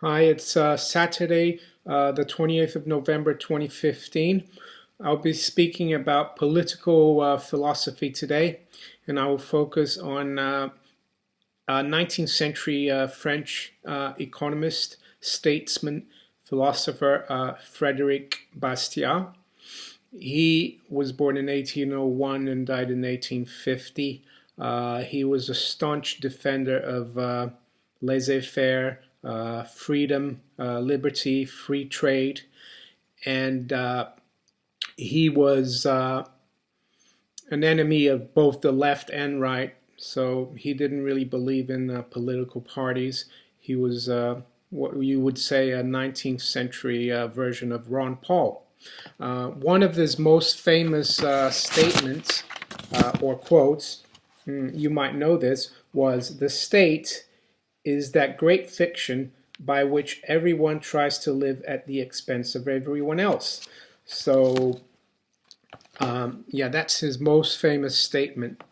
Hi, it's Saturday, the 28th of November 2015. I'll be speaking about political philosophy today, and I will focus on 19th century French economist, statesman, philosopher Frederic Bastiat. He was born in 1801 and died in 1850. He was a staunch defender of laissez-faire, freedom, liberty, free trade, and he was an enemy of both the left and right. So he didn't really believe in political parties. He was what you would say a 19th century version of Ron Paul. One of his most famous statements or quotes, you might know this, was "The state is that great fiction by which everyone tries to live at the expense of everyone else." So, yeah, that's his most famous statement.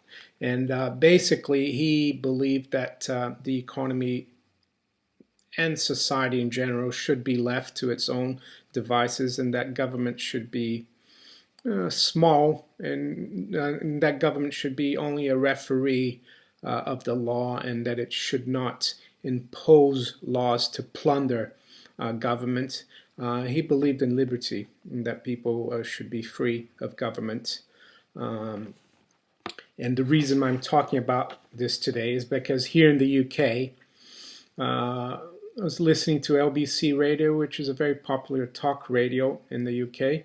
And basically, he believed that the economy and society in general should be left to its own devices, and that government should be small, and that government should be only a referee of the law, and that it should not impose laws to plunder government. He believed in liberty, and that people should be free of government. Um, and the reason I'm talking about this today is because here in the UK, I was listening to LBC Radio, which is a very popular talk radio in the UK,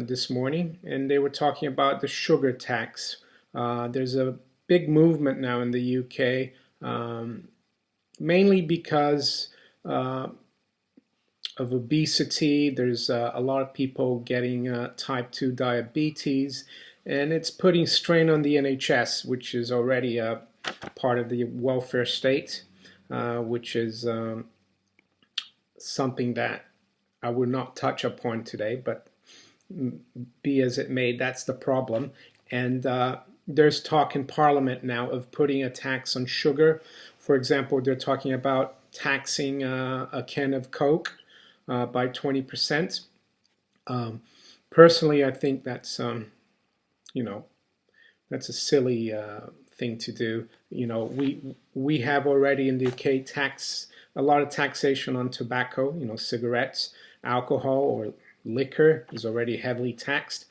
this morning, and they were talking about the sugar tax. There's a big movement now in the UK, mainly because of obesity. There's a lot of people getting type 2 diabetes, and it's putting strain on the NHS, which is already a part of the welfare state, which is something that I will not touch upon today, but be as it may, that's the problem. And there's talk in Parliament now of putting a tax on sugar. For example, they're talking about taxing a can of Coke by 20%. Personally, I think that's you know that's a silly thing to do. We have already in the UK a lot of taxation on tobacco. Cigarettes, alcohol, or liquor is already heavily taxed.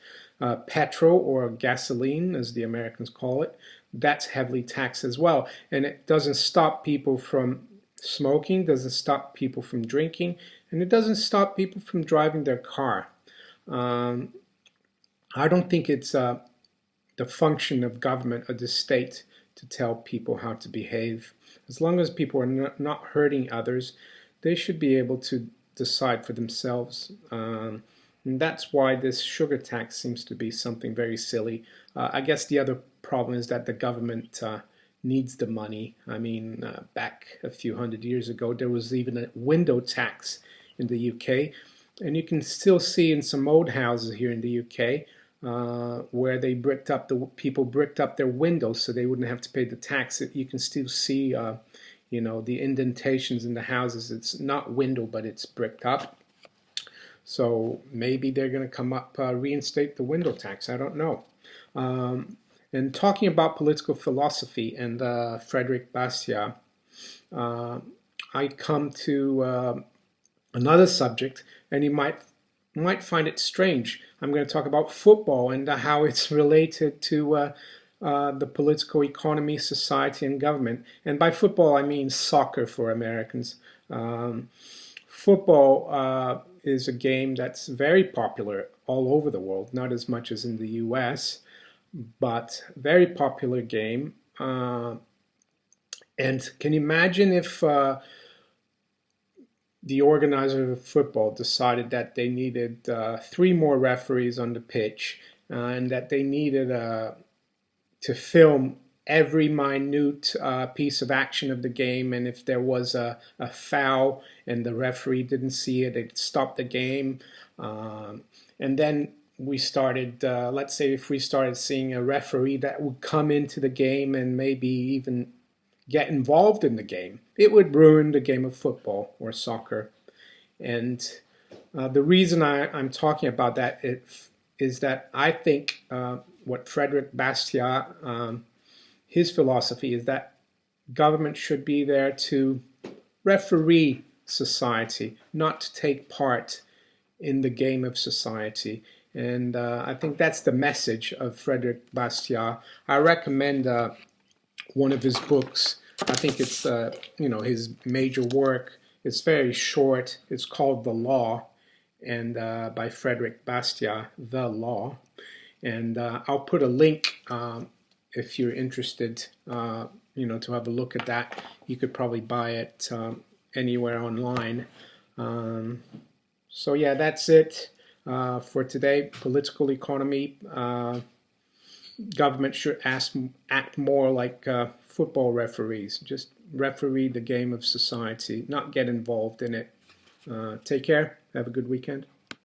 Petrol or gasoline, as the Americans call it, that's heavily taxed as well. And it doesn't stop people from smoking, doesn't stop people from drinking, and it doesn't stop people from driving their car. Um, I don't think it's the function of government or the state to tell people how to behave. As long as people are not hurting others, they should be able to decide for themselves. And that's why this sugar tax seems to be something very silly. I guess the other problem is that the government needs the money. I mean, back a few hundred years ago, there was even a window tax in the UK. And you can still see in some old houses here in the UK where people bricked up their windows so they wouldn't have to pay the tax. You can still see, the indentations in the houses. It's not window, but it's bricked up. So maybe they're going to come up, reinstate the window tax. I don't know. And talking about political philosophy and Frederic Bastiat, I come to another subject, and you might find it strange. I'm going to talk about football and how it's related to the political economy, society, and government. And by football, I mean soccer for Americans. Football is a game that's very popular all over the world, not as much as in the US, but very popular game. And can you imagine if the organizer of football decided that they needed three more referees on the pitch, and that they needed to film every minute piece of action of the game, and if there was a foul and the referee didn't see it, they'd stop the game. And then we started, let's say if we started seeing a referee that would come into the game and maybe even get involved in the game it would ruin the game of football or soccer. And the reason I'm talking about that is that I think what Frederic Bastiat, his philosophy is that government should be there to referee society, not to take part in the game of society. And I think that's the message of Frederic Bastiat. I recommend one of his books. I think it's his major work. It's very short. It's called The Law, and by Frederic Bastiat, The Law. And I'll put a link if you're interested. To have a look at that. You could probably buy it anywhere online. So yeah, that's it for today. Political economy. Government should act more like football referees. Just referee the game of society, not get involved in it. Take care. Have a good weekend.